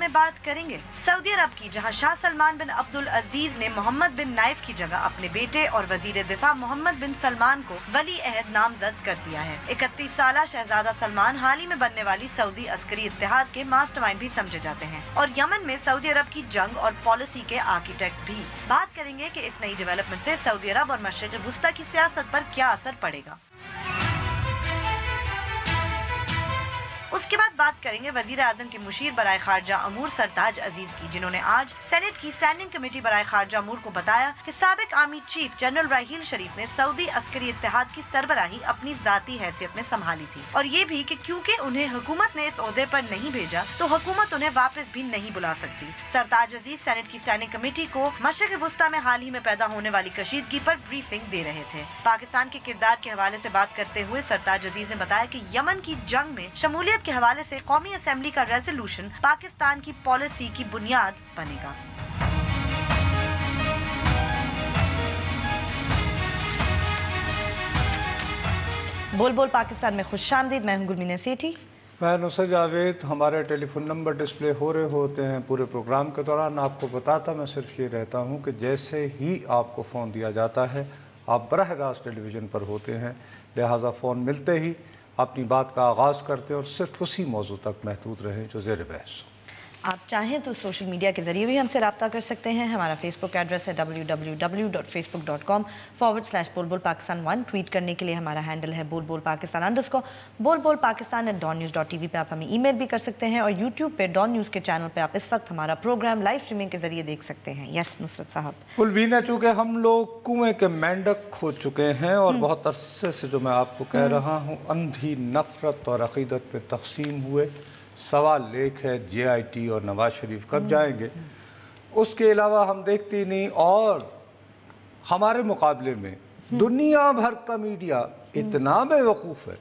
में बात करेंगे सऊदी अरब की, जहां शाह सलमान बिन अब्दुल अजीज ने मोहम्मद बिन नाइफ की जगह अपने बेटे और वजीर दिफा मोहम्मद बिन सलमान को वली अहद नामजद कर दिया है। 31 साला शहजादा सलमान हाल ही में बनने वाली सऊदी अस्करी इत्तेहाद के मास्टरमाइंड भी समझे जाते हैं और यमन में सऊदी अरब की जंग और पॉलिसी के आर्किटेक्ट भी। बात करेंगे कि इस नई डेवलपमेंट से सऊदी अरब और मशरिक वुस्ता की सियासत पर क्या असर पड़ेगा। उसके बाद बात करेंगे वजीर आजम के मुशीर बराए खारजा अमूर सरताज अजीज की, जिन्होंने आज सेनेट की स्टैंडिंग कमेटी बराए खारजा अमूर को बताया कि साबिक आर्मी चीफ जनरल राहील शरीफ ने सऊदी अस्करी इत्तेहाद की सरबराही अपनी जाती हैसियत में संभाली थी और ये भी कि क्योंकि उन्हें हुकूमत ने इस ओहदे पर नहीं भेजा तो हुकूमत उन्हें वापस भी नहीं बुला सकती। सरताज अजीज सेनेट की स्टैंडिंग कमेटी को मशरिक वुस्ता में हाल ही में पैदा होने वाली कशीदगी पर ब्रीफिंग दे रहे थे। पाकिस्तान के किरदार के हवाले से बात करते हुए सरताज अजीज ने बताया कि यमन की जंग में शमूलियत के हवाले से कौमी असेंबली का रेजोल्यूशन पाकिस्तान की पॉलिसी की बुनियाद बनेगा। बोल बोल पाकिस्तान में खुशामदीद। मैं हूं गुलमीना सेठी। मैं नुसरत जावेद। हमारे टेलीफोन नंबर डिस्प्ले हो रहे होते हैं पूरे प्रोग्राम के दौरान। आपको बताता मैं सिर्फ ये रहता हूँ कि जैसे ही आपको फ़ोन दिया जाता है आप बरह रास्त टेलीविज़न पर होते हैं, लिहाजा फ़ोन मिलते ही अपनी बात का आगाज़ करते और सिर्फ उसी मौजू तक महदूद रहें जो ज़ेर बहस। आप चाहें तो सोशल मीडिया के ज़रिए भी हमसे रब्ता कर सकते हैं। हमारा फेसबुक एड्रेस है www.facebook.com/बुलबुल-पाकिस्तान1। ट्वीट करने के लिए हमारा हैंडल है बुलबुल-पाकिस्तान_। बुलबुल-पाकिस्तान@dawnnews.tv पे आप हमें ईमेल भी कर सकते हैं और यूट्यूब पे डॉन न्यूज़ के चैनल पे आप इस वक्त हमारा प्रोग्राम लाइव स्ट्रीमिंग के ज़रिए देख सकते हैं। यस नुसरत साहब। उलबीना, चूँकि हम लोग कुएँ के मेंढक खो चुके हैं और बहुत अरसे से जो मैं आपको कह रहा हूँ अंधी नफरत और अकीदत पे तकसीम हुए। सवाल लेख है JIT और नवाज शरीफ कब जाएंगे। उसके अलावा हम देखते नहीं और हमारे मुकाबले में दुनिया भर का मीडिया इतना बेवकूफ़ है,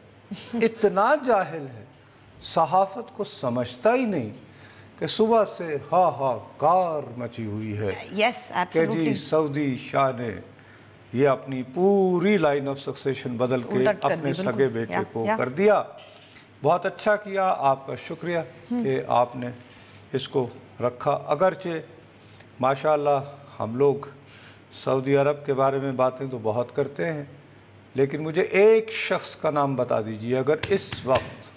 इतना जाहिल है, सहाफ़त को समझता ही नहीं कि सुबह से हाहाकार मची हुई है कि जी सऊदी शाह ने ये अपनी पूरी लाइन ऑफ सक्सेशन बदल के अपने सगे बेटे को कर दिया। बहुत अच्छा किया, आपका शुक्रिया कि आपने इसको रखा। अगरचे माशाअल्लाह हम लोग सऊदी अरब के बारे में बातें तो बहुत करते हैं, लेकिन मुझे एक शख्स का नाम बता दीजिए अगर इस वक्त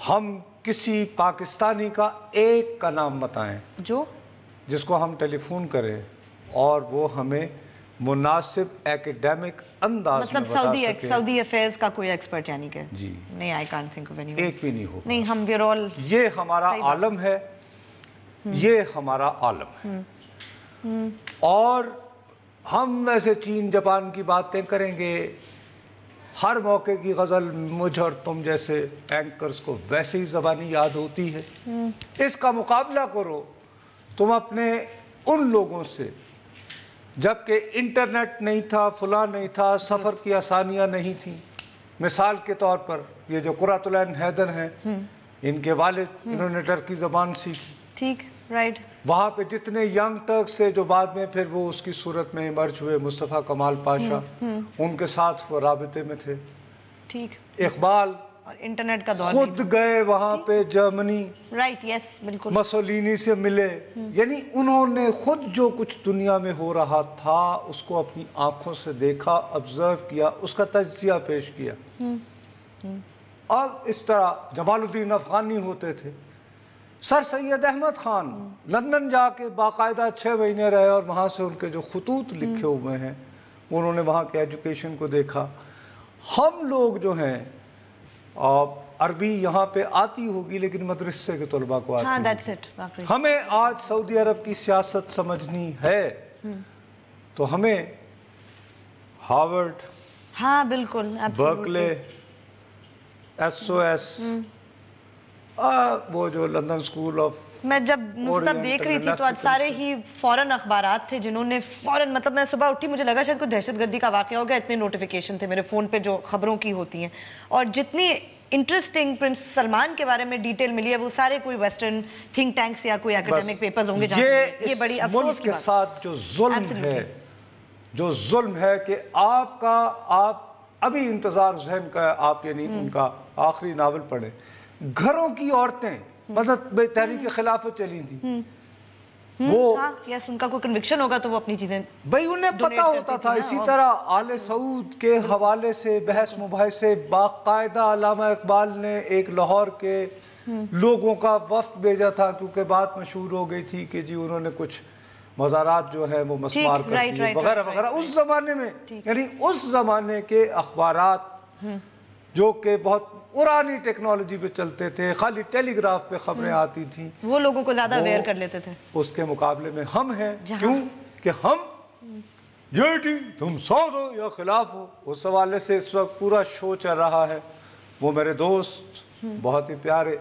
हम किसी पाकिस्तानी का एक का नाम बताएं जिसको हम टेलीफोन करें और वो हमें मुनासिब एकेडमिक अंदाज मतलब में बता सके। सऊदी अफेयर्स का कोई एक्सपर्ट यानी कि जी नहीं, I can't think of anyone. एक भी नहीं हो। नहीं, हम वी ऑल, ये हमारा आलम है, ये हमारा आलम है। और हम वैसे चीन जापान की बातें करेंगे, हर मौके की गज़ल मुझ और तुम जैसे एंकर्स को वैसे ही ज़बानी याद होती है। इसका मुकाबला करो तुम अपने उन लोगों से जबकि इंटरनेट नहीं था, फुला नहीं था, सफ़र की आसानियाँ नहीं थी। मिसाल के तौर पर ये जो कुर्रतुल ऐन हैदर हैं, इनके वालिद इन्होंने टर्की ज़बान सीखी। ठीक, राइट। वहाँ पे जितने यंग टर्क्स थे जो बाद में फिर वो उसकी सूरत में इमर्ज हुए, मुस्तफ़ा कमाल पाशा, उनके साथ वो राबिते में थे। ठीक। इकबाल और इंटरनेट का दौर खुद गए वहाँ पे जर्मनी, राइट, यस बिल्कुल, मसोलिनी से मिले। यानी उन्होंने खुद जो कुछ दुनिया में हो रहा था उसको अपनी आंखों से देखा, ऑब्जर्व किया, उसका तज्जिया पेश किया। अब इस तरह जमालुद्दीन अफगानी होते थे, सर सैयद अहमद खान लंदन जाके बाकायदा 6 महीने रहे और वहाँ से उनके जो खतूत लिखे हुए हैं उन्होंने वहाँ के एजुकेशन को देखा। हम लोग जो हैं अरबी यहाँ पे आती होगी लेकिन मदरसे के तलबा को आती है। हमें आज सऊदी अरब की सियासत समझनी है तो हमें हार्वर्ड, हाँ बिल्कुल, बर्कले, SOS, वो जो लंदन स्कूल ऑफ, मैं जब मुस्तब देख रही थी तो आज सारे ही फॉरेन अखबारात थे जिन्होंने फॉरेन, मतलब मैं सुबह उठी मुझे लगा शायद कोई दहशतगर्दी का वाक़या हो गया, इतने नोटिफिकेशन थे मेरे फ़ोन पे जो खबरों की होती हैं। और जितनी इंटरेस्टिंग प्रिंस सलमान के बारे में डिटेल मिली है वो सारे कोई वेस्टर्न थिंक टैंक्स या कोई एकेडमिक पेपर्स होंगे। ये बड़ी अफसोस की बात के साथ जो जुल्म है कि आप अभी इंतजार जहन का आप यानी उनका आखिरी नावल पढ़े, घरों की औरतें मतलब तहरीक खिलाफत चली थी, वो यस उनका कोई कन्विक्शन होगा तो वो अपनी चीजें भाई उन्हें पता होता था। इसी तरह आले सऊद के हवाले से बहस मुबाहिसे बाकायदा अल्लामा इकबाल ने एक लाहौर के लोगों का वफ्द भेजा था, क्योंकि बात मशहूर हो गई थी कि जी उन्होंने कुछ मज़ारात जो है वो मस्मार कर दिए वगैरह वगैरह। उस जमाने में यानी उस जमाने के अखबारात जो कि बहुत पुरानी टेक्नोलॉजी पे चलते थे, खाली टेलीग्राफ पे खबरें आती थी, वो लोगों को ज्यादा अवेयर कर लेते थे। उसके मुकाबले में हम हैं, क्यों कि हम जेटी तुम साथ हो या खिलाफ हो। उस हवाले से इस वक्त पूरा शो चल रहा है। वो मेरे दोस्त बहुत ही प्यारे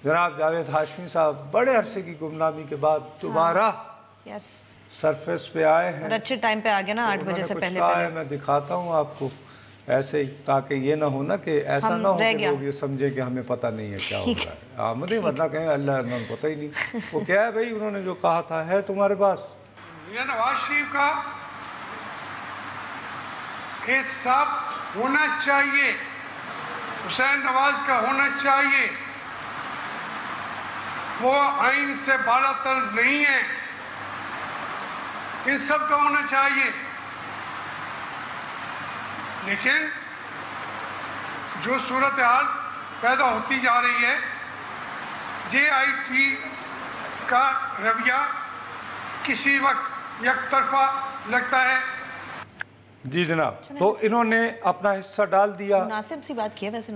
जनाब जावेद हाशमी साहब बड़े अरसे की गुमनामी के बाद दोबारा सरफेस पे आए हैं। अच्छे टाइम पे आ गया ना, 8 बजे से पहले। मैं दिखाता हूँ आपको ऐसे ही, ताकि ये ना हो ना कि ऐसा ना हो कि लोग ये समझे कि हमें पता नहीं है क्या हो रहा है। आमदे वरना कहें अल्लाह ने पता ही नहीं। वो क्या है भाई, उन्होंने जो कहा था है तुम्हारे पास। मियां नवाज शरीफ का एहतसाब होना चाहिए, हुसैन नवाज का होना चाहिए, वो आइन से बालातर नहीं है, इन सब का होना चाहिए। लेकिन जो सूरत हाल पैदा होती जा रही है, JIT का रवैया किसी वक्त यकतरफा लगता है। जी जनाब, तो इन्होंने अपना हिस्सा डाल दिया। मुनासिब सी बात की है वैसे,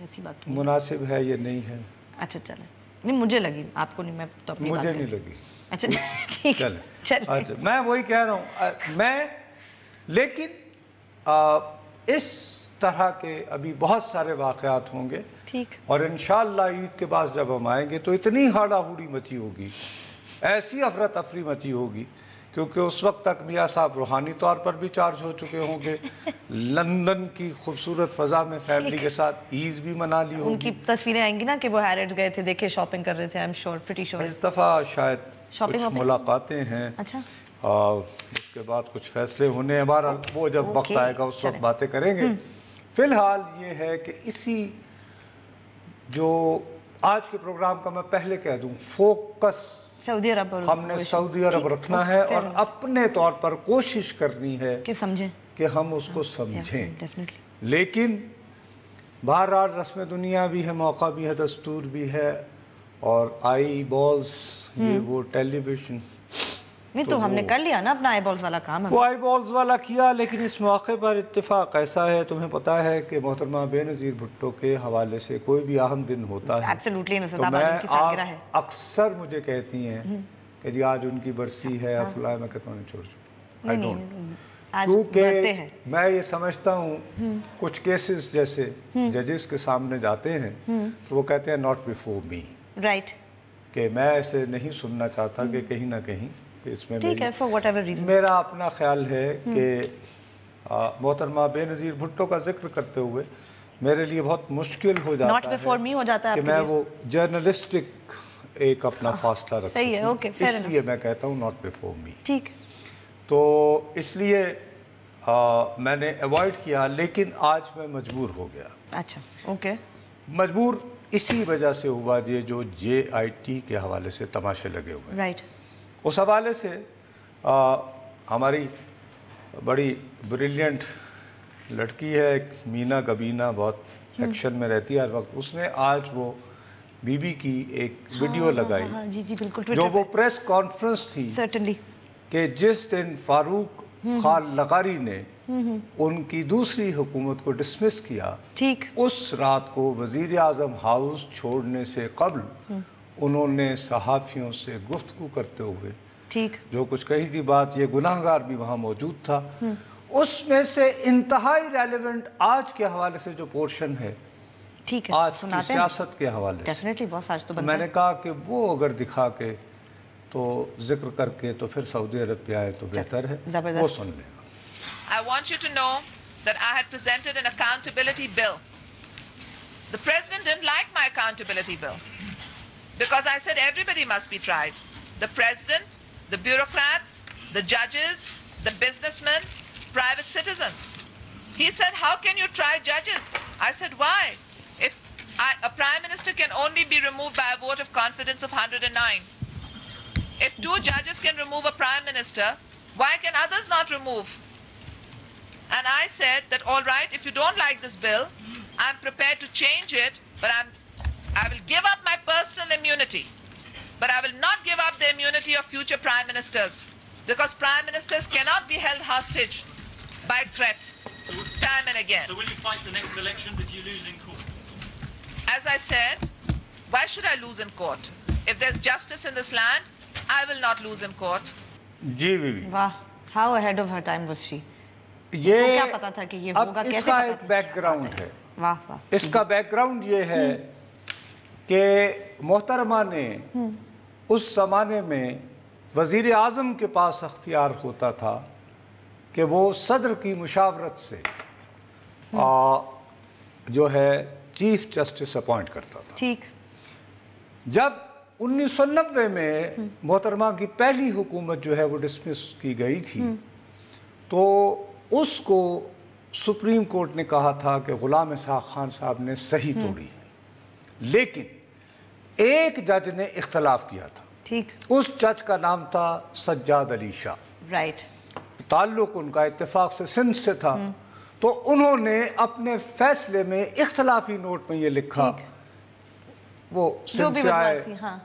ऐसी बात मुनासिब है ये नहीं है। अच्छा चले, नहीं मुझे लगी, आपको नहीं, मैं तो अपनी मुझे नहीं लगी। अच्छा ठीक है चल। अच्छा मैं वही कह रहा हूँ मैं, लेकिन इस तरह के अभी बहुत सारे वाक़यात होंगे, ठीक, और इंशाअल्लाह ईद के बाद जब हम आएंगे तो इतनी हाड़ाहुड़ी मची होगी, ऐसी अफरा तफरी मची होगी, क्योंकि उस वक्त तक मियाँ साहब रूहानी तौर पर भी चार्ज हो चुके होंगे। लंदन की खूबसूरत फ़ज़ा में फैमिली के साथ ईद भी मना ली होगी। उनकी तस्वीरें आएंगी ना कि वो हैरिट्स गए थे, देखे शॉपिंग कर रहे थे। I am sure, pretty sure इस दफ़ा शायद कुछ मुलाकातें हैं। अच्छा, उसके बाद कुछ फैसले होने, हमारा वो जब वक्त आएगा उस वक्त बातें करेंगे। फिलहाल ये है कि इसी जो आज के प्रोग्राम का मैं पहले कह दूं, फोकस सऊदी अरब पर हमने सऊदी अरब रखना है और अपने तौर पर कोशिश करनी है कि समझें, कि हम उसको समझें। लेकिन बहरहाल रस्म दुनिया भी है, मौका भी है, दस्तूर भी है, और आई बॉल्स ये वो टेलीविज़न नहीं तो हमने कर लिया ना अपना आई बॉल्स वाला काम। वो आई बॉल्स वाला किया, लेकिन इस मौके पर इत्तेफाक ऐसा है, तुम्हें पता है कि मोहतरमा बेनज़ीर भुट्टो के हवाले से कोई भी अहम दिन होता है तो मैं अक्सर मुझे कहती हैं कि जी आज उनकी बरसी है, फलां, मैं कहता हूँ छोड़ आई डोंट, क्योंकि मैं ये समझता हूँ कुछ केसेस जैसे जजेस के सामने जाते हैं तो वो कहते हैं नॉट बिफोर मी, राइट, कि मैं ऐसे नहीं सुनना चाहता कि कहीं ना कहीं इसमें ठीक है, for whatever reason। मेरा अपना ख्याल है कि मोहतरमा बेनज़ीर भुट्टो का जिक्र करते हुए मेरे लिए बहुत मुश्किल हो जाता Not before me हो जाता है कि मैं वो जर्नलिस्टिक एक अपना फासला रख सही है, ओके, इसलिए मैं कहता हूँ नॉट बिफोर मी, ठीक। तो इसलिए मैंने अवॉइड किया, लेकिन आज मैं मजबूर हो गया। अच्छा, ओके, मजबूर इसी वजह से हुआ ये जो JIT के हवाले से तमाशे लगे हुए, राइट। उस हवाले से हमारी बड़ी ब्रिलियंट लड़की है मीना गबीना, बहुत एक्शन में रहती है हर वक्त। उसने आज वो बीबी की एक वीडियो लगाई, जी जी बिल्कुल, जो वो प्रेस कॉन्फ्रेंस थी सर्टेनली, कि जिस दिन फारूक खान लगारी ने उनकी दूसरी हुकूमत को डिसमिस किया, ठीक, उस रात को वजीर आज़म हाउस छोड़ने से कबल उन्होंने सहाफ़ियों से गुफ्तगू करते हुए ठीक जो कुछ कही थी बात, ये गुनाहगार भी वहाँ मौजूद था, उसमें से इंतहाई रेलेवेंट आज के हवाले से जो पोर्शन है, ठीक है, आज की सियासत के हवाले डेफिनेटली बॉस, आज तो मैंने कहा कि वो अगर दिखा के तो जिक्र करके तो फिर सऊदी अरब पे आए तो बेहतर है, वो सुन लेगा। I want you to know that I had presented an accountability bill. The president didn't like my accountability bill because I said everybody must be tried. The president, the bureaucrats, the judges, the businessmen, private citizens. He said, how can you try judges? I said, why? If a prime minister can only be removed by a vote of confidence of 109. If 2 judges can remove a prime minister, why can others not remove? And I said that, all right, if you don't like this bill, I'm prepared to change it, but I will give up my personal immunity. But I will not give up the immunity of future prime ministers, because prime ministers cannot be held hostage by threat time and again. So will you fight the next elections if you lose in court? As I said, why should I lose in court? If there's justice in this land, I will not lose in court. जी बीबी, वाह, how ahead of her time was she? ये क्या पता था कि ये होगा, अब कैसे इसका पता एक था? बैकग्राउंड है। वाह वाह, इसका बैकग्राउंड ये है कि मोहतरमा ने उस ज़माने में वज़ीर आज़म के पास अख्तियार होता था कि वो सदर की मुशावरत से जो है चीफ जस्टिस अपॉइंट करता था। ठीक। जब 1990 में मोहतरमा की पहली हुकूमत जो है वो डिसमिस की गई थी, तो उसको सुप्रीम कोर्ट ने कहा था कि गुलाम इसहाक खान साहब ने सही तोड़ी है, लेकिन एक जज ने इख्तलाफ किया था। ठीक। उस जज का नाम था सज्जाद अली शाह। राइट। ताल्लुक उनका इत्तेफाक से सिंध से था, तो उन्होंने अपने फैसले में इख्तलाफी नोट में ये लिखा, वो सिंध से आए, हाँ,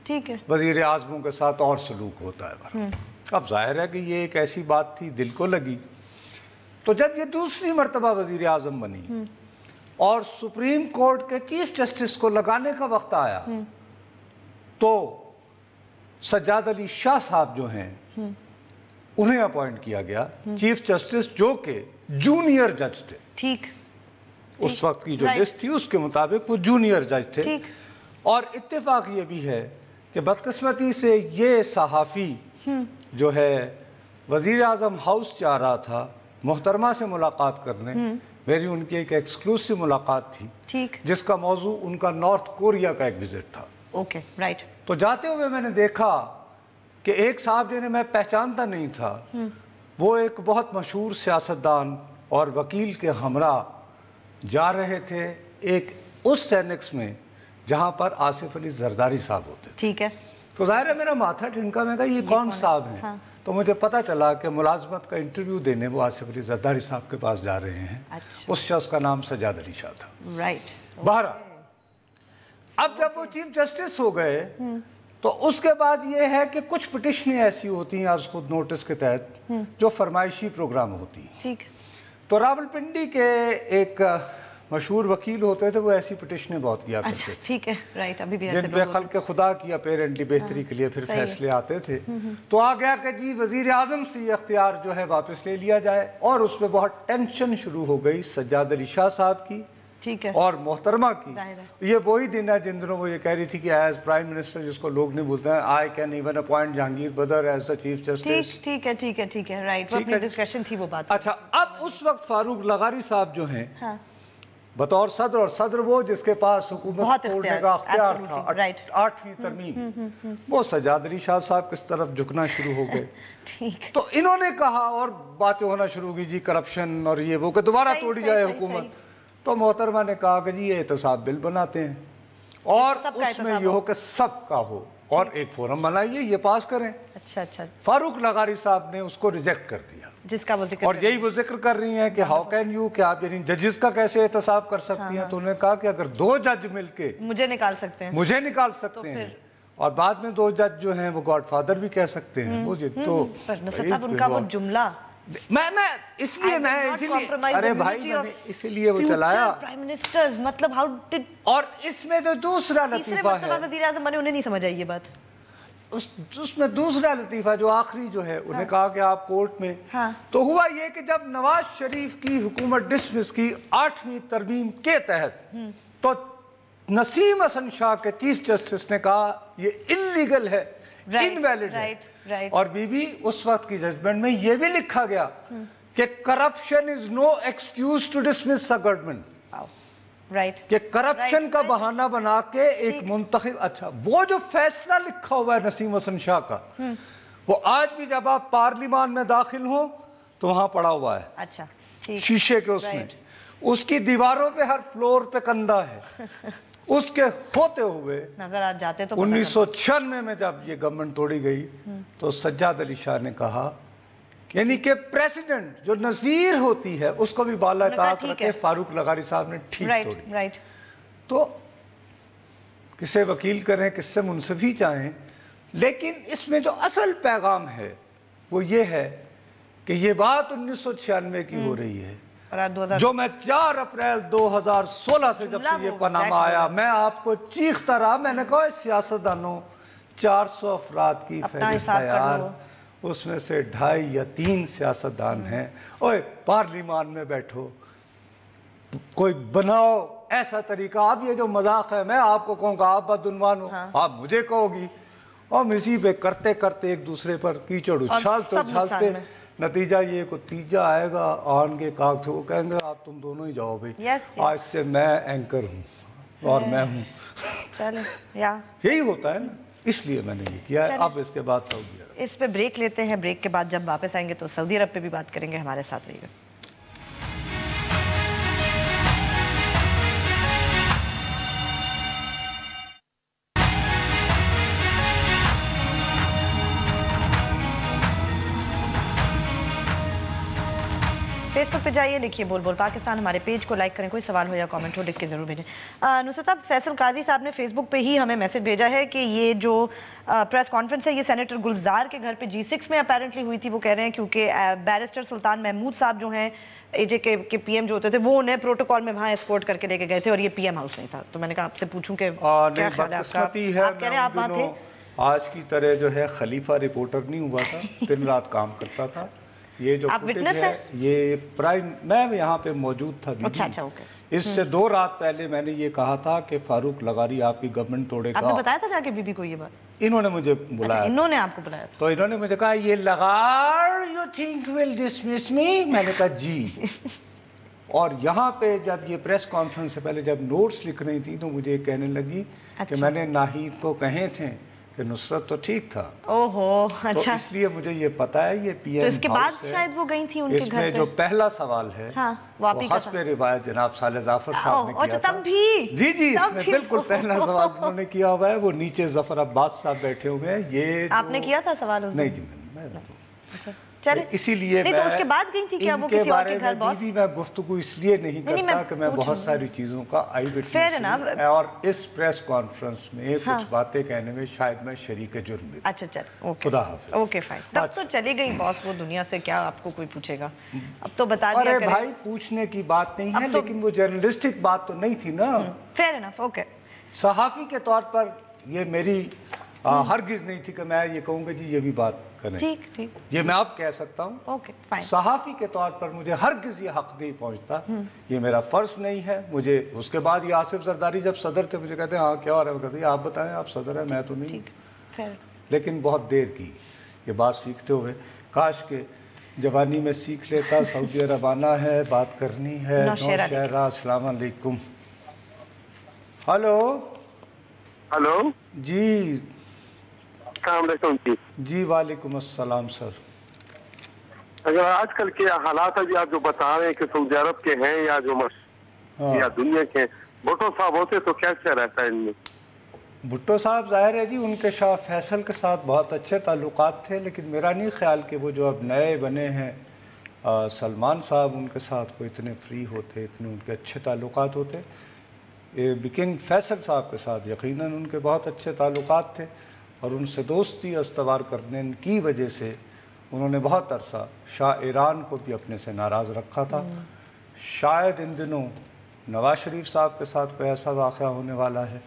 ठीक है, वजीर आज़मों के साथ और सलूक होता है। अब जाहिर है कि ये एक ऐसी बात थी, दिल को लगी। तो जब ये दूसरी मर्तबा वजीर आज़म बनी और सुप्रीम कोर्ट के चीफ जस्टिस को लगाने का वक्त आया, तो सज्जाद अली शाह साहब जो हैं उन्हें अपॉइंट किया गया चीफ जस्टिस, जो कि जूनियर जज थे। ठीक। उस वक्त की जो लिस्ट थी उसके मुताबिक वो जूनियर जज थे। ठीक। और इत्तेफाक ये भी है कि बदकिस्मती से ये सहाफ़ी जो है वज़ीर आज़म हाउस जा रहा था मोहतरमा से मुलाकात करने, मेरी उनकी एक एक्सक्लूसिव मुलाकात थी, ठीक, जिसका मौजू उनका नॉर्थ कोरिया का एक विजिट था। Okay, right. तो जाते हुए मैंने देखा कि एक साहब जिन्हें मैं पहचानता नहीं था, वो एक बहुत मशहूर सियासतदान और वकील के हमरा जा रहे थे एक उस सैनिक्स में जहाँ पर आसिफ अली जरदारी साहब होते थे। ठीक है। तो जाहिर है मेरा माथा ठिनका, मैं कहा ये कौन साहब हैं? हाँ। तो मुझे पता चला कि मुलाजमत का इंटरव्यू देने वो आसिफ अली जरदारी साहब के पास जा रहे हैं। अच्छा। उस शख्स का नाम सज्जाद अली शाह था। राइट। बहरहाल अब जब वो चीफ जस्टिस हो गए, तो उसके बाद ये है कि कुछ पिटिशनें ऐसी होती हैं आज खुद नोटिस के तहत जो फरमाइशी प्रोग्राम होती हैं। ठीक। तो रावलपिंडी के एक मशहूर वकील होते थे, वो ऐसी पिटिशनें बहुत किया करते थे। ठीक है, राइट। अभी भी जिन पे खल्क खुदा की अपेरेंटली बेहतरी के लिए फिर फैसले आते थे। तो आ गया कि जी वजीर आजम से ये अख्तियार जो है वापस ले लिया जाए, और उसमें बहुत टेंशन शुरू हो गई सज्जाद अली शाह साहब की, ठीक है, और मोहतरमा की। ये वही दिन है जिन दिनों वो ये कह रही थी कि एज प्राइम मिनिस्टर, जिसको लोग नहीं बोलते हैं, I can even appoint Jahangir better as the chief justice. ठीक है, ठीक है, ठीक है, राइट। वो डिस्कशन थी वो बात। अच्छा, अब उस वक्त फारूक लगारी साहब जो हैं बतौर सदर, और सदर वो जिसके पास हुकूमत तोड़ने का अख्तियार था, 8वीं तरमीम, वो सज्जाद अली शाह साहब किस तरफ झुकना शुरू हो गए। ठीक। तो इन्होंने कहा और बातें होना शुरू की, जी करप्शन और ये वो, कि दोबारा तोड़ी जाए हुकूमत। तो मोहतरमा ने कहा कि जी ये एहतसाब बिल बनाते हैं और उसमें ये हो कि सबका हो, और एक फोरम बनाइए, ये पास करें। अच्छा अच्छा। फारूक लगारी साहब ने उसको रिजेक्ट कर दिया, जिसका वो जिक्र, और यही वो जिक्र कर रही हैं कि हाउ कैन यू, कि आप यानी जजेस का कैसे एहतसाब कर सकती हैं। तो उन्होंने कहा कि अगर 2 जज मिलके मुझे निकाल सकते हैं, मुझे निकाल सकते हैं, और बाद में 2 जज जो हैं वो गॉडफादर भी कह सकते हैं मुझे, तो उनका वो जुमला मैं इसीलिए अरे भाई मैंने इसीलिए वो चलाया प्राइम मिनिस्टर्स, मतलब हाउ डिड। और इसमें तो दूसरा लतीफा है, वजीर आज़म बने, उन्हें नहीं समझ आई ये बात। उसमें दूसरा लतीफा जो आखिरी जो है, उन्हें कहा कि आप कोर्ट में। तो हुआ ये कि जब नवाज शरीफ की हुकूमत डिसमिस की 8वीं तरमीम के तहत, तो नसीम हसन शाह के चीफ जस्टिस ने कहा ये इल्लीगल है, इनवैलिड है। और बीबी उस वक्त की जजमेंट में ये भी लिखा गया कि corruption is no excuse to dismiss a government, कि करप्शन का बहाना बना के एक मुंतखब। अच्छा, वो जो फैसला लिखा हुआ है नसीम हसन शाह का, वो आज भी जब आप पार्लियामान में दाखिल हो तो वहां पड़ा हुआ है। अच्छा, शीशे के उसमें उसकी दीवारों पे हर फ्लोर पे कंधा है। उसके होते हुए नजर आ जाते तो 1996 में जब ये गवर्नमेंट तोड़ी गई तो सज्जाद अली शाह ने कहा, यानी कि प्रेसिडेंट जो नजीर होती है उसको भी बाला ताक रखे, फारूक लगारी साहब ने ठीक तोड़ी। तो किसे वकील करें, किससे मुंसफी चाहें, लेकिन इसमें जो असल पैगाम है वो ये है कि ये बात 1996 की हो रही है, जो मैं 4 अप्रैल 2016 से जब से ये पनामा आया, मैं आपको चीखता रहा, मैंने कहा सियासतदानों 400 अफराद की फहरिस्त है यार, उसमें से 2.5 या 3 सियासतदान हैं, ओए पार्लिमान में बैठो, कोई बनाओ ऐसा तरीका। अब ये जो मजाक है, मैं आपको कहूँगा आप बदउन्वान हो, आप मुझे कहोगी, और इसी पे करते करते एक दूसरे पर कीचड़ उछालते नतीजा ये को तीजा आएगा, आन के कागज को कहेंगे आप तुम दोनों ही जाओ भाई। आज से मैं एंकर हूँ और मैं हूँ। चलो यही होता है ना, इसलिए मैंने ये किया है। अब इसके बाद सऊदी अरब, इस पे ब्रेक लेते हैं, ब्रेक के बाद जब वापस आएंगे तो सऊदी अरब पे भी बात करेंगे। हमारे साथ रहिएगा। फेसबुक पे जाइए, लिखिए बोल बोल पाकिस्तान, हमारे पेज को लाइक करें, कोई सवाल हो या कमेंट हो लिख के ज़रूर भेजें। नुसरत साहब, फैसल काजी साहब ने फेसबुक पे ही हमें मैसेज भेजा है कि ये जो प्रेस कॉन्फ्रेंस है ये सेनेटर गुलजार के घर पे G6 में अपेरेंटली हुई थी। वो कह रहे हैं क्योंकि बैरिस्टर सुल्तान महमूद साहब जो हैं AJ के PM जो होते थे, वो उन्हें प्रोटोकॉल में वहाँ एस्कॉर्ट करके लेके गए थे और ये PM हाउस नहीं था। तो मैंने कहा आपसे पूछूं कि क्या ख्याल है आपका? आप कह रहे हैं आप वहाँ थे? आज की तरह जो है खलीफा रिपोर्टर नहीं हुआ था, दिन रात काम करता था। ये जो विटनेस है, ये प्राइम, मैं यहाँ पे मौजूद था। अच्छा, ओके। इससे 2 रात पहले मैंने ये कहा था कि फारूक लगारी आपकी गवर्नमेंट तोड़ेगा। आपने बताया था जाके बीबी को ये बात? इन्होंने मुझे बुलाया। इन्होंने आपको बुलाया था? तो इन्होंने मुझे कहा ये लगार यू थिंक विल डिसमिस मी? मैंने कहा जी। और यहाँ पे जब ये प्रेस कॉन्फ्रेंस से पहले जब नोट्स लिख रही थी तो मुझे कहने लगी कि मैंने नाहिद को कहे थे कि नुसरत तो ठीक था। ओहो, अच्छा। तो इसलिए मुझे ये पता है ये PM तो इसके बाद शायद वो गई थी उनके घर पे। इसमें जो पहला सवाल है वो हस्ब रिवायत जनाब साले जाफर साहब ने किया था। तब भी जी इसमें बिल्कुल पहला सवाल उन्होंने किया हुआ है। वो नीचे जफर अब्बास साहब बैठे हुए हैं। ये आपने किया था सवाल उस दिन? नहीं जी, चले, इसीलिए नहीं तो उसके बाद गई थी क्या वो किसी और के घर? बॉस, मैं गुफ्तगू इसलिए नहीं करता कि मैं बहुत सारी चीजों का आई विटनेस, और इस प्रेस कॉन्फ्रेंस में कुछ बातें कहने में शायद मैं शरीक जुर्म भी। अच्छा चल, ओके, खुदा हाफिज। Okay fine. तब तो चली गई बॉस वो दुनिया से, क्या आपको कोई पूछेगा? अब तो बता दिया। अरे भाई पूछने की बात नहीं है, लेकिन वो जर्नलिस्टिक बात तो नहीं थी ना। Fair enough, okay. सहाफी के तौर पर ये मेरी हरगिज नहीं थी कि मैं ये कहूँगा जी ये भी बात करें। ठीक, ये मैं अब कह सकता हूँ। Okay fine. सहाफी के तौर पर मुझे हरगिज ये हक नहीं पहुँचता, ये मेरा फर्ज नहीं है। मुझे उसके बाद ये आसिफ जरदारी जब सदर थे मुझे कहते हैं हाँ क्या हो रहा है, कहते हैं आप बताएं, आप सदर हैं, मैं तो नहीं। लेकिन बहुत देर की ये बात सीखते हुए, काश के जवानी में सीख लेता। सऊदी अरब आना है, बात करनी है। नौशहरा, अस्सलाम वालेकुम। हेलो जी, जी वालेकुम अस्सलाम सर। अगर आजकल के हालात अभी आप जो बता रहे हैं कि सऊदी अरब के हैं या जो या दुनिया के, भुट्टो साहब होते तो कैसे रहता है इनमें? भुट्टो साहब जाहिर है जी उनके शाह फैसल के साथ बहुत अच्छे ताल्लुकात थे, लेकिन मेरा नहीं ख्याल कि वो जो अब नए बने हैं सलमान साहब, उनके साथ कोई इतने फ्री होते, इतने उनके अच्छे ताल्लुकात होते। किंग फैसल साहब के साथ यकीनन उनके बहुत अच्छे ताल्लुकात थे और उनसे दोस्ती अस्तवार करने की वजह से उन्होंने बहुत अरसा शाह ईरान को भी अपने से नाराज़ रखा था। शायद इन दिनों नवाज शरीफ साहब के साथ कोई ऐसा वाक़या होने वाला है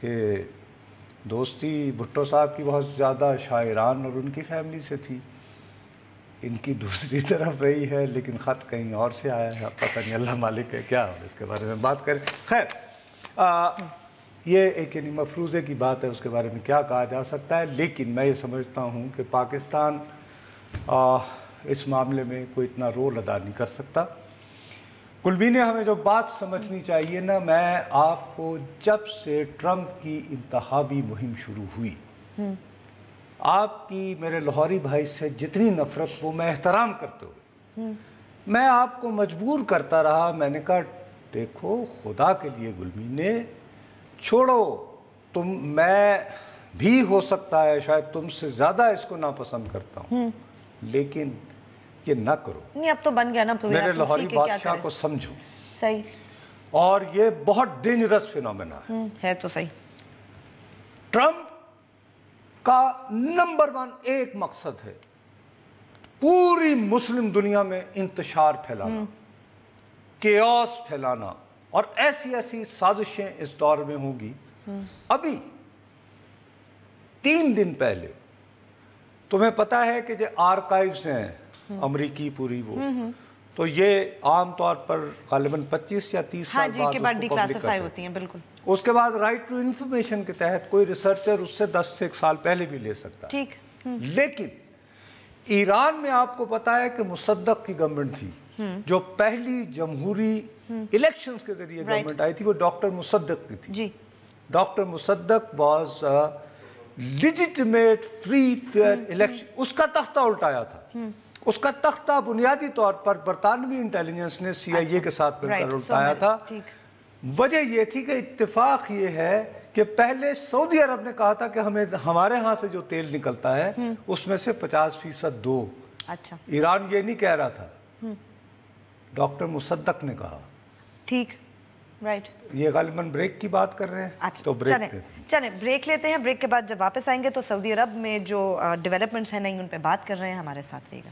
कि दोस्ती भुट्टो साहब की बहुत ज़्यादा शाह ईरान और उनकी फैमिली से थी, इनकी दूसरी तरफ रही है, लेकिन ख़त कहीं और से आया है। पता नहीं, अल्लाह मालिक है क्या, इसके बारे में बात करें। खैर, ये एक यानी मफरूज़े की बात है, उसके बारे में क्या कहा जा सकता है। लेकिन मैं ये समझता हूँ कि पाकिस्तान इस मामले में कोई इतना रोल अदा नहीं कर सकता। कुलबी ने हमें जो बात समझनी चाहिए ना, मैं आपको जब से ट्रंप की इंतखाबी मुहिम शुरू हुई, आपकी मेरे लाहौरी भाई से जितनी नफ़रत को मैं एहतराम करते हुए मैं आपको मजबूर करता रहा, मैंने कहा देखो खुदा के लिए गुलमीने छोड़ो, मैं भी हो सकता है शायद तुमसे ज़्यादा इसको नापसंद करता हूँ, लेकिन ये ना करो। नहीं अब तो बन गया ना, तो मेरे लाहौरी बादशाह को समझो। सही। और ये बहुत डेंजरस फिनोमेना है तो सही। ट्रंप का नंबर 1 एक मकसद है पूरी मुस्लिम दुनिया में इंतशार फैलाना, केओस फैलाना, और ऐसी ऐसी साजिशें इस दौर में होंगी। अभी 3 दिन पहले तुम्हें पता है कि जो आर्काइव्स हैं अमरीकी पूरी वो, तो ये आमतौर पर गालिबन 25 या 30 साल बाद डिक्लासिफाई होती हैं। बिल्कुल। उसके बाद राइट टू इंफॉर्मेशन के तहत कोई रिसर्चर उससे 10 से 1 साल पहले भी ले सकता है। ठीक। लेकिन ईरान में आपको पता है कि मुसद्दक की गवर्नमेंट थी, जो पहली जमहूरी इलेक्शंस के जरिए गवर्नमेंट आई थी, वो डॉक्टर मुसद्दक की थी। जी। Doctor Mosaddegh was legitimate free fair election. उसका तख्ता उल्टाया था। उसका तख्ता बुनियादी तौर पर बरतानवी इंटेलिजेंस ने CIA के साथ मिलकर उल्टाया था। वजह यह थी कि इत्तेफाक ये है कि पहले सऊदी अरब ने कहा था कि हमें हमारे यहाँ से जो तेल निकलता है उसमें से 50% दो। अच्छा। ईरान ये नहीं कह रहा था, डॉक्टर मुसद्दक ने कहा। ठीक। राइट। ये गालिबन ब्रेक की बात कर रहे हैं। अच्छा, तो ब्रेक चले ब्रेक लेते हैं। ब्रेक के बाद जब वापस आएंगे तो सऊदी अरब में जो डेवलपमेंट्स हैं नहीं उन पे बात कर रहे हैं। हमारे साथ रहिएगा।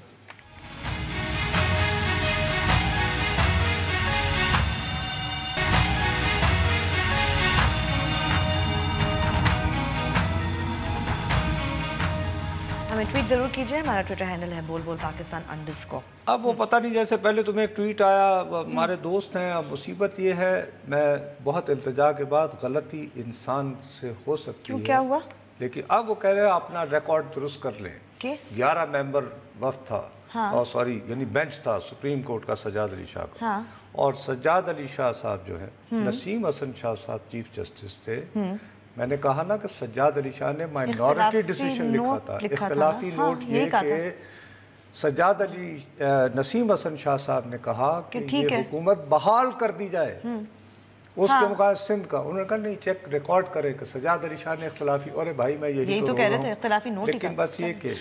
हमें ट्वीट जरूर कीजिए। हमारा ट्विटर हैंडल है @पाकिस्तान_। अब वो पता नहीं, जैसे पहले तुम्हें एक ट्वीट आया, हमारे दोस्त हैं। अब मुसीबत ये है, मैं बहुत इल्तिजा के बाद, गलती इंसान से हो सकती क्यों, है। क्या हुआ? लेकिन अब वो कह रहे हैं अपना रिकॉर्ड दुरुस्त कर लें। 11 मेंबर वफ्द था, और सॉरी यानी बेंच था सुप्रीम कोर्ट का सज्जाद अली शाह का। और सज्जाद अली शाह साहब जो है, नसीम हसन शाह साहब चीफ जस्टिस थे। मैंने कहा ना कि सज्जाद अली शाह ने माइनॉरिटी डिसीजन लिखा था। इख्तलाफी नोट ये कि सज्जाद अली नसीम हसन शाह साहब ने कहा कि ये हुकूमत बहाल कर दी जाए। उसके मुकाबले सिंध का उन्होंने कहा नहीं, चेक रिकॉर्ड करे कि सज्जाद अली शाह ने इख्तलाफी। और भाई मैं यही तो कह रहे थे, इख्तलाफी नोट। लेकिन बस ये कि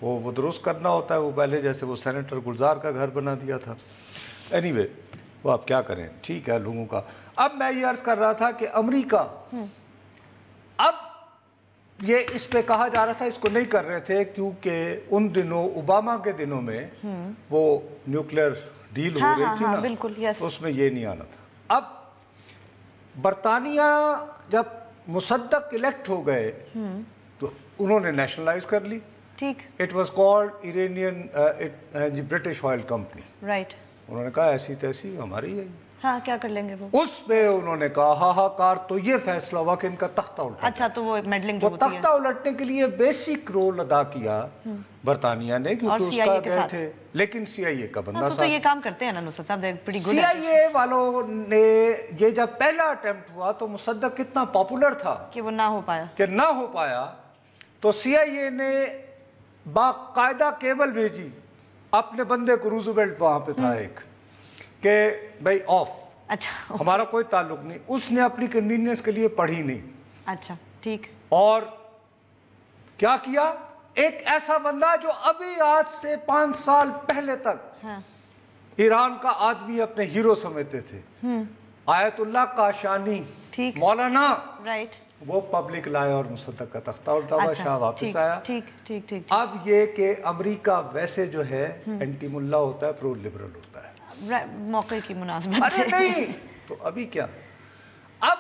वो दुरुस्त करना होता है। वो पहले जैसे वो सेनेटर गुलजार का घर बना दिया था। एनीवे, वो आप क्या करें, ठीक है लोगों का। अब मैं ये अर्ज कर रहा था कि अमेरिका, अब ये इस पे कहा जा रहा था, इसको नहीं कर रहे थे क्योंकि उन दिनों ओबामा के दिनों में वो न्यूक्लियर डील हो रही थी ना, बिल्कुल, यस। उसमें ये नहीं आना था। अब बरतानिया जब मुसद्दक इलेक्ट हो गए तो उन्होंने नेशनलाइज कर ली। ठीक। It was called Iranian British oil company. Right. उन्होंने कहा ऐसी तैसी हमारी है। हाँ, क्या कर लेंगे वो? उस पे उन्होंने कहा हाहाकार। तो ये फैसला हुआ कि इनका तख्ता उल्टा। अच्छा, तो वो मेडलिंग वो तख्ता उलटने के लिए बेसिक रोल अदा किया बरतानिया ने, क्योंकि उसका गए थे। लेकिन CIA का बंदा तो ये काम करते हैं ना नुसरत साहब, pretty good। CIA वालों ने ये जब पहला अटेम्प्ट हुआ तो मुसद्दक कितना पॉपुलर था कि वो ना हो पाया, तो CIA ने बाकायदा केबल भेजी अपने बंदे को, रूजवेल्ट वहां पे था एक, के भाई ऑफ। अच्छा। हमारा कोई ताल्लुक नहीं। उसने अपनी कन्वीनियंस के लिए पढ़ी नहीं। अच्छा, ठीक। और क्या किया, एक ऐसा बंदा जो अभी आज से 5 साल पहले तक ईरान का आदमी अपने हीरो समझते थे, आयतुल्लाह काशानी, मौलाना, राइट, वो पब्लिक लाए और मुसद्दक का तख्ता उल्टा हुआ। शाह वापस आया। ठीक ठीक ठीक। अब ये कि अमेरिका वैसे जो है एंटी मुल्ला होता है, प्रो लिबरल होता है। मौके की मुनासिबत। अरे नहीं, तो अभी क्या, अब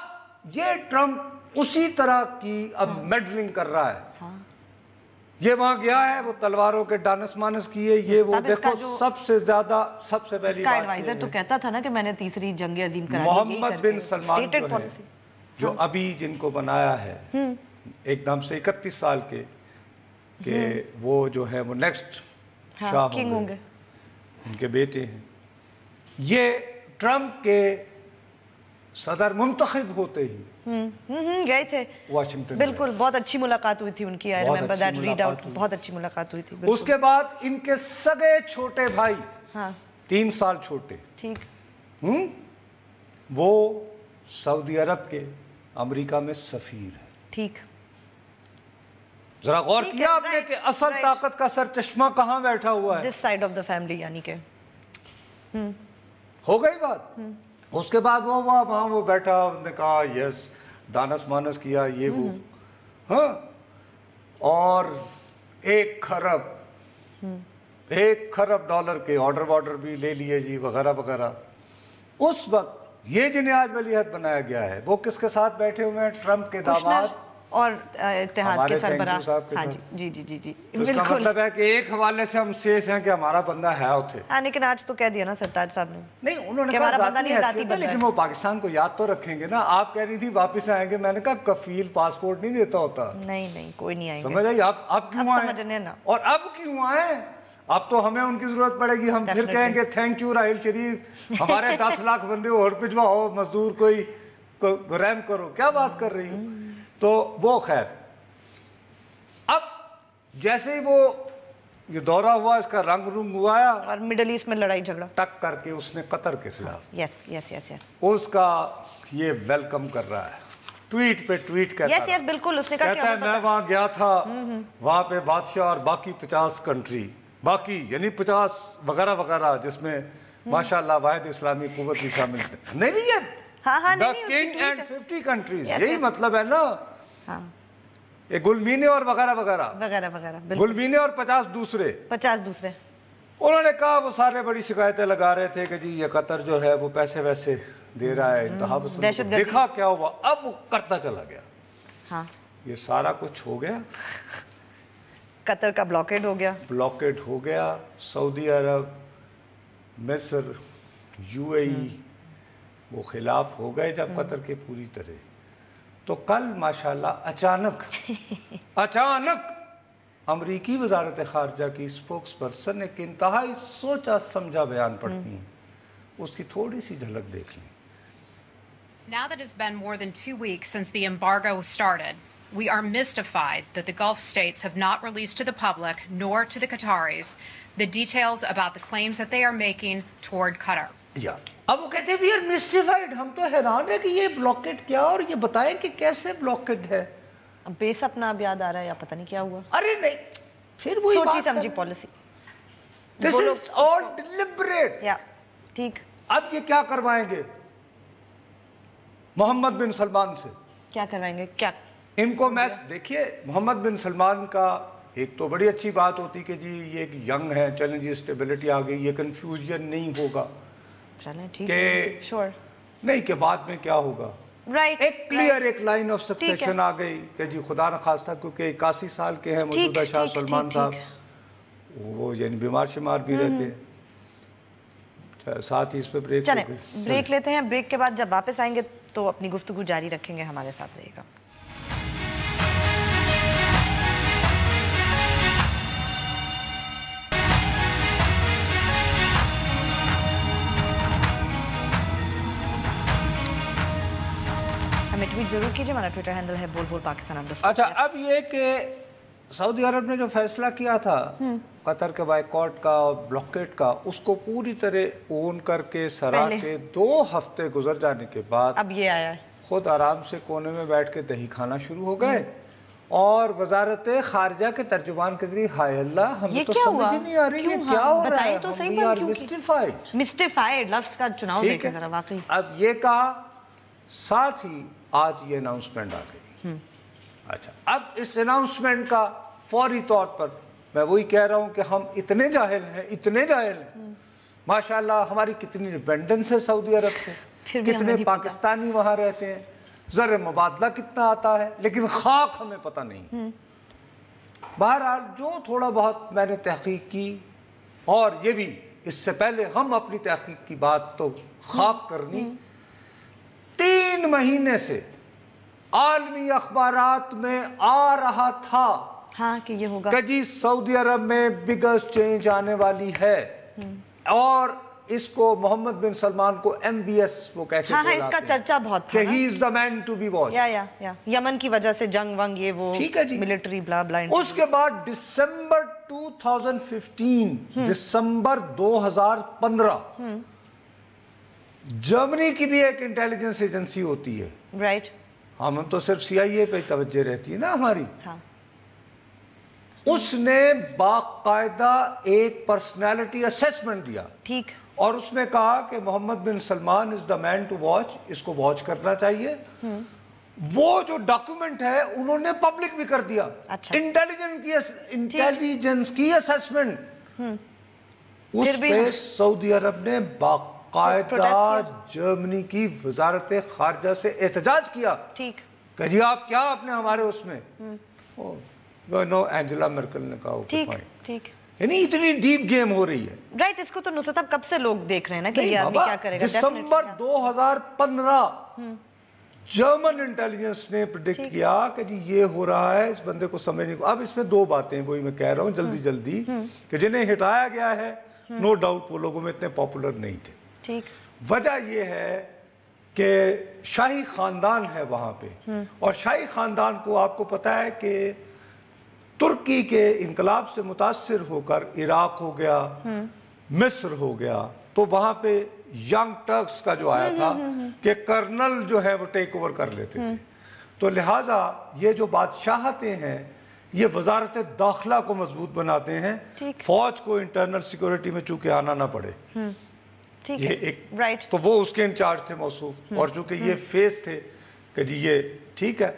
ये ट्रंप उसी तरह की अब मेडलिंग कर रहा है। ये वहां गया है, वो तलवारों के डानस मानस किए, ये वो देखो सबसे ज्यादा, सबसे पहली बात एडवाइजर तो कहता था ना कि मैंने तीसरी जंग अजीम करानी। मोहम्मद बिन सलमान जो है, जो अभी जिनको बनाया है एकदम से 31 साल के वो जो है वो नेक्स्ट शाह होंगे, उनके बेटे हैं। ये ट्रंप के सदर मुंतखब होते ही गए थे वाशिंगटन। बिल्कुल, बहुत अच्छी मुलाकात हुई थी उनकी। I remember that read out, बहुत अच्छी मुलाकात हुई थी। उसके बाद इनके सगे छोटे भाई 3 साल छोटे, ठीक, वो सऊदी अरब के अमेरिका में सफीर है। ठीक, जरा गौर किया आपने कि असल ताकत का सर चश्मा कहाँ बैठा हुआ है? This side of the family, यानी कि हो गई बात। उसके बाद वो वहाँ वो बैठा, उसने कहा यस, दानस मानस किया ये वो, हाँ, और 1 खरब डॉलर के ऑर्डर भी ले लिए जी, वगैरह वगैरह। उस वक्त ये जिन्हें आज वलीअहद बनाया गया है वो किसके साथ बैठे हुए हैं? ट्रंप के दामाद और इत्तेहाद के सरबराह। हाँ जी जी जी जी, इसका मतलब है कि एक हवाले से हम सेफ हैं कि हमारा बंदा है उठे। हाँ, लेकिन आज तो कह दिया ना सरताज साहब ने। नहीं, उन्होंने कहा जाती हैसियत है, लेकिन वो पाकिस्तान को याद तो रखेंगे ना। आप कह रही थी वापस आएंगे, मैंने कहा कफील पासपोर्ट नहीं देता होता। नहीं, कोई नहीं आएंगे। समझ आई? आप क्यों आए? और अब क्यों आए? अब तो हमें उनकी जरूरत पड़ेगी। हम फिर कहेंगे थैंक यू राहिल शरीफ, हमारे 10 लाख बंदे और भिजवाओ, मजदूर कोई रहम करो। क्या बात कर रही हो? तो वो खैर, अब जैसे ही वो ये दौरा हुआ, इसका रंग हुआ और मिडल ईस्ट में लड़ाई झगड़ा टक करके उसने कतर के खिलाफ, यस उसका ये वेलकम कर रहा है, ट्वीट पे ट्वीट कहता है। बिल्कुल, उसने कहा कहता है मैं वहां गया था, वहां पे बादशाह और बाकी 50 कंट्री, बाकी यानी 50 वगैरह वगैरह, जिसमें माशाल्लाह वाहिद इस्लामी कुव्वत भी शामिल है। नहीं है, द किंग एंड 50 कंट्रीज, यही मतलब है ना। ये गुलमीने और वगैरह वगैरह, गुलमीने और 50 दूसरे। उन्होंने कहा वो सारे बड़ी शिकायतें लगा रहे थे कि जी ये कतर जो है वो पैसे वैसे दे रहा है इंतहा पसंद। देखा क्या हुआ, अब वो करता चला गया। हाँ, ये सारा कुछ हो गया, कतर का ब्लॉकेड हो गया। सऊदी अरब, मिस्र, यूएई वो खिलाफ हो गए जब कतर के पूरी तरह। तो कल माशाल्लाह अचानक अमरीकी वजारत खारजा की स्पोक्स पर्सन एक इंतहाई सोचा समझा बयान पढ़ती हैं, उसकी थोड़ी सी झलक देख लें। Now that it's been more than 2 weeks since the embargo started, we are mystified that the Gulf states have not released to the public nor to the Qataris the details about the claims that they are making toward Qatar. या अब वो कहते हैं we are मिस्टिफाइड, हम तो हैरान है कि ये ब्लॉकेट क्या, और ये बताएं कि कैसे ब्लॉकेट है। बेस अपना अब याद आ रहा है या पता नहीं क्या हुआ। अरे नहीं, फिर वही सोची समझी policy, this is all deliberate. या ठीक, अब ये क्या करवाएंगे मोहम्मद बिन सलमान से? क्या करवाएंगे? क्या इनको मैं देखिए, मोहम्मद बिन सलमान का एक तो बड़ी अच्छी बात होती कि जी ये एक यंग है, चलें जी स्टेबिलिटी आ गई, ये कंफ्यूजन नहीं होगा कि श्योर नहीं कि बाद में क्या होगा। राइट, एक क्लियर एक लाइन ऑफ सक्सेशन आ गई कि जी खुदा न खास्ता, क्योंकि 81 साल के हैं मौजूदा शाह सलमान साहब, वो यानी बीमार शिमार भी रहते हैं। साथ ही इस पे ब्रेक लेते हैं। ब्रेक के बाद जब वापस आएंगे तो अपनी गुफ्तगू जारी रखेंगे, हमारे साथ रहिएगा। हमें ट्वीट जरूर कीजिए, हमारा ट्विटर हैंडल है बोल पाकिस्तान। अच्छा, अब ये कि सऊदी अरब ने जो फैसला किया था कतर के बाइकॉट का और ब्लॉकेट का, उसको पूरी तरह ओन करके सरा के 2 हफ्ते गुजर जाने के बाद अब ये आया है, खुद आराम से कोने में बैठ के दही खाना शुरू हो गए। और वजारत खारजा के तर्जुमान के जरिए हाय अल्लाह, हमें तो समझ ही नहीं आ रही है क्या हो रहा है, तो सही बात, मिस्टिफाइड लफ्ज का चुनाव देखें जरा वाकई। अब ये कहा, साथ ही आज ये अनाउंसमेंट आ गई। अच्छा, अब इस अनाउंसमेंट का फौरी तौर पर मैं वही कह रहा हूं कि हम इतने जाहिल हैं, माशाल्लाह हमारी कितनी डिपेंडेंस है सऊदी अरब से, कितने पाकिस्तानी वहां रहते हैं, ज़र मुबादला कितना आता है, लेकिन खाक हमें पता नहीं। बहरहाल जो थोड़ा बहुत मैंने तहकीक की, और ये भी इससे पहले हम अपनी तहकीक की बात तो खाक करनी, 3 महीने से आलमी अखबारात में आ रहा था कि ये होगा कि जी सऊदी अरब में बिगेस्ट चेंज आने वाली है, और इसको मोहम्मद बिन सलमान को MBS वो कहते हैं। हाँ, इसका चर्चा बहुत था he is the man to be watched। या यमन की वजह से जंग वंग ये वो, ठीक है जी, मिलिट्री ब्ला ब्ला। उसके बाद दिसंबर 2015, दिसंबर 2015 जर्मनी की भी एक इंटेलिजेंस एजेंसी होती है, राइट। हम तो सिर्फ CIA पे तवज्जो रहती है ना हमारी। हाँ। उसने बाकायदा एक पर्सनालिटी असेसमेंट दिया, ठीक, और उसमें कहा कि Mohammed bin Salman is the man to watch, इसको वॉच करना चाहिए। वो जो डॉक्यूमेंट है उन्होंने पब्लिक भी कर दिया। अच्छा। इंटेलिजेंस की असेसमेंट, उस पे सऊदी अरब ने बाकायदा जर्मनी की वजारत खारजा से एहतजाज किया, ठीक, कि जी आप क्या आपने हमारे उसमें नो, एंजेला मर्केल ने कहा ठीक, ठीक, यानी इतनी डीप गेम हो रही है। राइट। इसको तो नुसरत साहब कब से लोग देख रहे हैं ना कि ये आदमी क्या करेगा। दिसंबर 2015 जर्मन इंटेलिजेंस ने प्रेडिक्ट किया कि जी ये हो रहा है, इस बंदे को समझने को। अब इसमें दो बातें, वही मैं कह रहा हूँ जल्दी जल्दी, कि जिन्हें हटाया गया है नो डाउट वो लोगों में इतने पॉपुलर नहीं थे, ठीक। वजह ये है कि शाही खानदान है वहां पे, और शाही खानदान को आपको पता है कि तुर्की के इनकलाब से मुतासिर होकर इराक हो गया, मिस्र हो गया, तो वहां पे यंग टर्क्स का जो आया था कि कर्नल जो है वो टेक ओवर कर लेते थे। तो लिहाजा ये जो बादशाहतें हैं ये वजारत दाखिला को मजबूत बनाते हैं, फौज को इंटरनल सिक्योरिटी में चूंकि आना ना पड़े, ये एक राइट। तो वो उसके इंचार्ज थे मौसूफ, और चूंकि ये फेस थे कि जी ये ठीक है,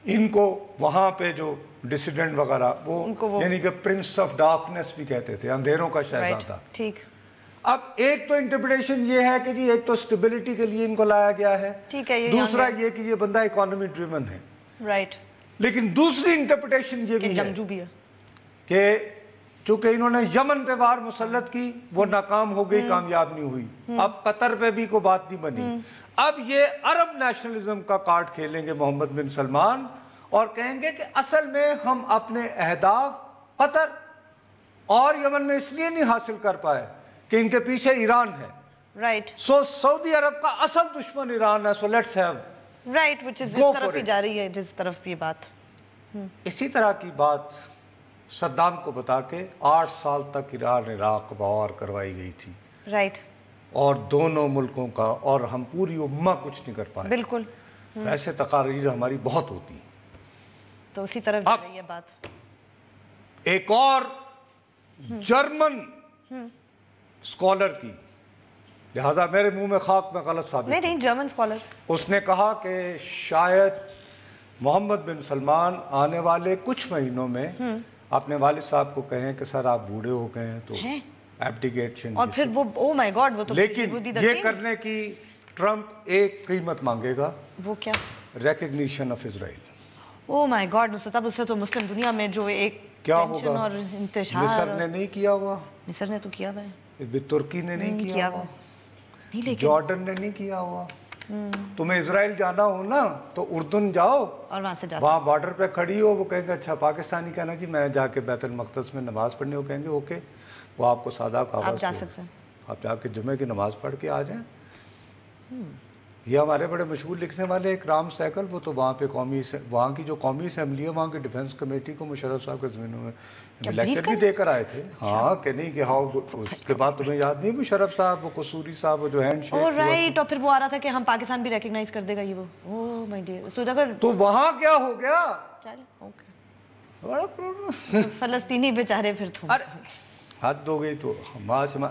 इनको वहां पे जो डिसिडेंट वगैरह वो यानी कि प्रिंस ऑफ डार्कनेस भी कहते थे, अंधेरों का शहजादा, ठीक। अब एक तो इंटरप्रिटेशन ये है कि जी एक तो स्टेबिलिटी के लिए इनको लाया गया है, ठीक है, दूसरा ये कि ये बंदा इकोनॉमी ड्रिवन है, राइट। लेकिन दूसरी इंटरप्रिटेशन ये भी है कि चूंकि इन्होंने यमन पे वार मुसल्लत की, वो नाकाम हो गई, कामयाब नहीं हुई, अब कतर पे भी कोई बात नहीं बनी। अब ये अरब नेशनलिज्म का कार्ड खेलेंगे मोहम्मद बिन सलमान और कहेंगे कि असल में हम अपने अहदाफ कतर और यमन में इसलिए नहीं हासिल कर पाए कि इनके पीछे ईरान है, राइट। सो सऊदी अरब का असल दुश्मन ईरान है, so let's have, right, which is इस तरफ ही जा रही है, जिस तरफ ये बात। इसी तरह की बात सद्दाम को बता के 8 साल तक ईरान इराक वॉर करवाई गई थी, राइट, और दोनों मुल्कों का, और हम पूरी उम्मा कुछ नहीं कर पाए, बिल्कुल। ऐसे तकारीर हमारी बहुत होती हैं, तो उसी तरफ जा रही है बात। एक और जर्मन स्कॉलर की, लिहाजा मेरे मुंह में खाक में गलत साबित नहीं, जर्मन स्कॉलर, उसने कहा कि शायद मोहम्मद बिन सलमान आने वाले कुछ महीनों में अपने वालिद साहब को कहें कि सर आप बूढ़े हो गए हैं तो एब्डिकेशन, और फिर वो ओ माय गॉड, वो तो लेकिन ये करने की ट्रंप एक कीमत मांगेगा, वो क्या, recognition of Israel. Oh my God, उससे तो मुस्लिम दुनिया में जो एक क्या होगा, और इंतशार, मिस्र ने नहीं किया हुआ, मिस्र ने तो किया हुआ है, तुर्की ने नहीं किया हुआ, जॉर्डन ने नहीं किया हुआ। तुम्हें इजराइल जाना हो ना तो उर्दन जाओ और वहां से जाओ, वहां बॉर्डर पे खड़ी हो, वो कहेंगे अच्छा पाकिस्तानी कहना जी मैं जाके बैतुल मक़दस में नमाज पढ़ने, वो कहेंगे ओके, वो आपको सादा कागज, आप जा सकते हैं, आप जाके जुमे की नमाज पढ़ के आ जाएं। ये हमारे बड़े मशहूर लिखने वाले एक राम सैकल, वो तो वहाँ पे वहाँ की जो कौमी असम्बली है वहाँ की डिफेंस कमेटी को मुशर्रफ साहब के ज़मीनों में लेक्चर भी देकर आए थे। हाँ कि नहीं कि हाँ, उसके बाद तुम्हें याद नहीं मुशर्रफ साहब, वो कसूरी साहब, वो जो हैंड शेक, राइट, और फिर वो आ रहा था कि हम पाकिस्तान भी रिकॉग्नाइज कर देगा ये वो, ओह माय डियर, तो वहाँ क्या हो गया, चलो ओके, बड़ा प्रॉब्लम, फलस्तीनी बेचारे फिर तुम, हद हो गई। तो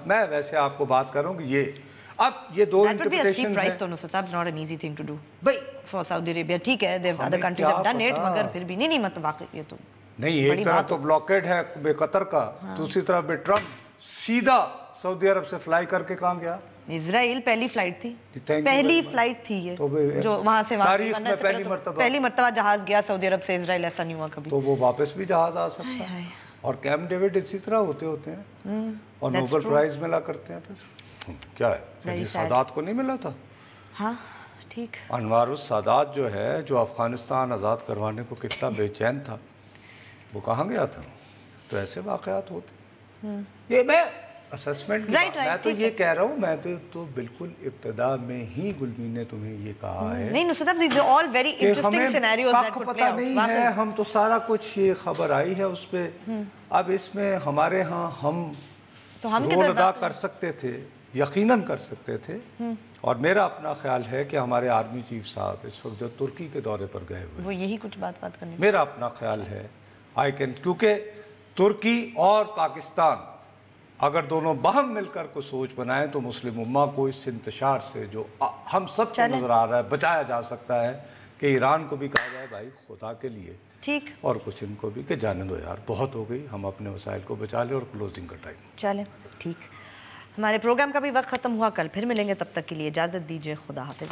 मैं वैसे आपको बात कर रहा हूँ कि ये अब ये दो इंटरप्रिटेशंस हैं, दोनों से not an easy thing to do भाई फॉर सऊदी अरेबिया, ठीक है, they other countries have done it, मगर फिर भी नहीं मतलब वाकई ये तो नहीं, एक तरफ तो ब्लॉकेड है कतर का, दूसरी तरफ भी ट्रम्प सीधा सऊदी अरब से फ्लाई करके कहाँ गया, इजराइल, पहली फ्लाइट थी, पहली फ्लाइट थी ये, तो जो वहां से पहली मर्तबा जहाज गया सऊदी अरब से इजराइल, ऐसा नहीं हुआ कभी, तो वो वापस भी जहाज आ सकता है। और कैंप डेविड इसी तरह होते हैं, और नोबेल प्राइज मिला करते हैं, फिर क्या है, सादात को नहीं मिला था, हाँ ठीक, अनवारुस सादात जो है, जो अफगानिस्तान आज़ाद करवाने को कितना बेचैन था, वो कहाँ गया था, तो ऐसे वाक़यात होते हैं। ये मैं असेसमेंट की बात, मैं तो ये कह रहा हूँ, मैं तो बिल्कुल इब्तिदा में ही गुलमीन ने तुम्हें ये कहा है नहीं नुसरत साहब, these are all very interesting scenarios that could play out. पता नहीं है, हम तो सारा कुछ ये खबर आई है उस पे, अब इसमें हमारे यहाँ हम रोल अदा कर सकते थे, यकीनन कर सकते थे। और मेरा अपना ख्याल है कि हमारे आर्मी चीफ साहब इस वक्त जो तुर्की के दौरे पर गए हुए, वो यही कुछ बात करने, मेरा अपना ख्याल है क्योंकि तुर्की और पाकिस्तान अगर दोनों बहम मिलकर को सोच बनाएं तो मुस्लिम उम्मा को इस इंतशार से जो हम सब को नजर आ रहा है बचाया जा सकता है कि ईरान को भी कहा जाए भाई खुदा के लिए ठीक, और कुछ इनको भी कि जाने दो यार, बहुत हो गई, हम अपने वसाइल को बचा लें और क्लोजिंग का टाइम चले। ठीक, हमारे प्रोग्राम का भी वक्त ख़त्म हुआ, कल फिर मिलेंगे, तब तक के लिए इजाज़त दीजिए, खुदा हाफिज़।